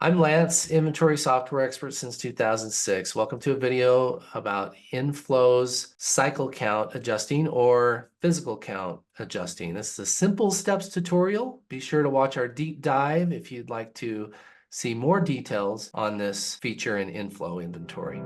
I'm Lance, inventory software expert since 2006. Welcome to a video about InFlow's cycle count adjusting or physical count adjusting. This is a simple steps tutorial. Be sure to watch our deep dive if you'd like to see more details on this feature in InFlow inventory.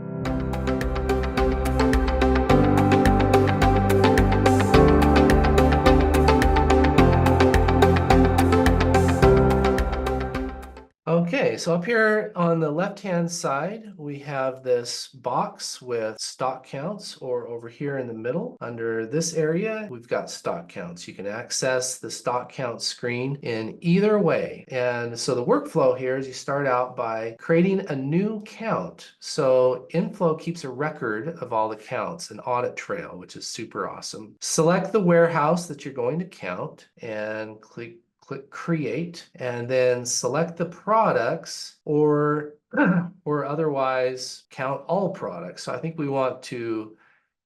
Okay, so up here on the left-hand side, we have this box with stock counts, or over here in the middle, under this area, we've got stock counts. You can access the stock count screen in either way. And so the workflow here is you start out by creating a new count. So InFlow keeps a record of all the counts, an audit trail, which is super awesome. Select the warehouse that you're going to count and click create, and then select the products or otherwise count all products. So I think we want to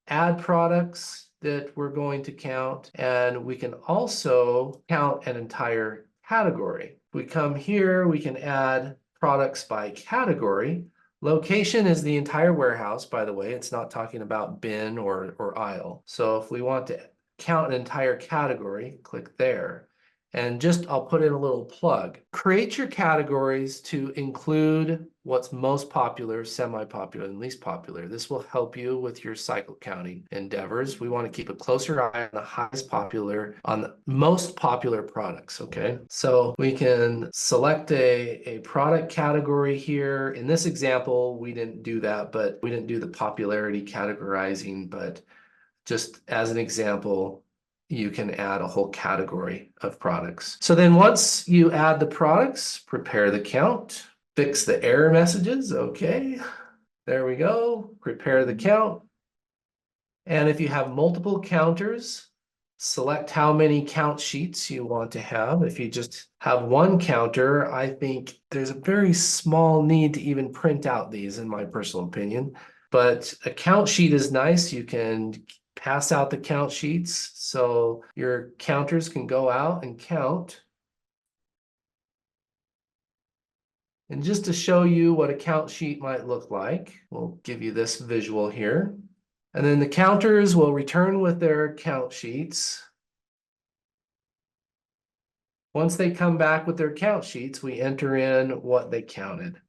add products that we're going to count, and we can also count an entire category. We come here, we can add products by category. Location is the entire warehouse, by the way. It's not talking about bin or aisle. So if we want to count an entire category, click there. And I'll put in a little plug. Create your categories to include what's most popular, semi-popular, and least popular. This will help you with your cycle counting endeavors. We want to keep a closer eye on the most popular products, okay? So we can select a product category here. In this example, we didn't do that, but we didn't do the popularity categorizing, but just as an example, you can add a whole category of products. So then once you add the products, prepare the count, fix the error messages. Okay, there we go. Prepare the count. And if you have multiple counters, select how many count sheets you want to have. If you just have one counter, I think there's a very small need to even print out these, in my personal opinion. But a count sheet is nice. You can pass out the count sheets so your counters can go out and count. And just to show you what a count sheet might look like, we'll give you this visual here. And then the counters will return with their count sheets. Once they come back with their count sheets, we enter in what they counted.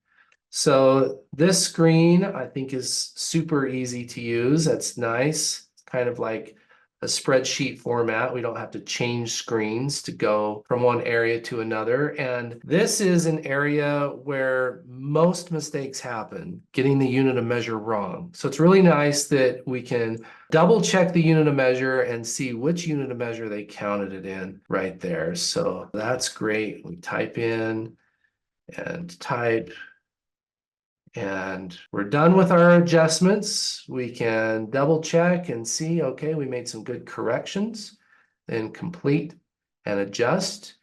So this screen, I think, is super easy to use. That's nice. Kind of like a spreadsheet format. We don't have to change screens to go from one area to another. And this is an area where most mistakes happen, getting the unit of measure wrong. So it's really nice that we can double check the unit of measure and see which unit of measure they counted it in right there. So that's great. We type in and type. And we're done with our adjustments. We can double check and see, okay, we made some good corrections. Then complete and adjust.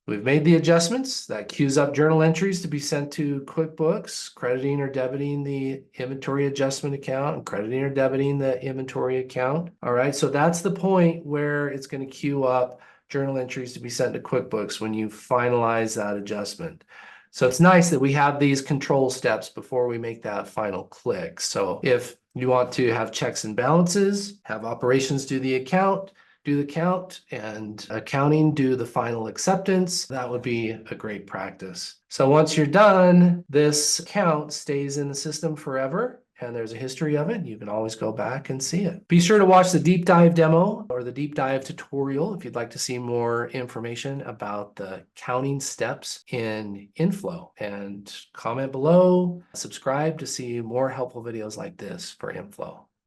We've made the adjustments. That queues up journal entries to be sent to QuickBooks, crediting or debiting the inventory adjustment account and crediting or debiting the inventory account. All right, so that's the point where it's going to queue up journal entries to be sent to QuickBooks when you finalize that adjustment. So it's nice that we have these control steps before we make that final click. So if you want to have checks and balances, have operations do the count, and accounting do the final acceptance, that would be a great practice. So once you're done, this count stays in the system forever. And there's a history of it. You can always go back and see it. Be sure to watch the deep dive demo or the deep dive tutorial if you'd like to see more information about the counting steps in InFlow. And comment below, subscribe to see more helpful videos like this for InFlow.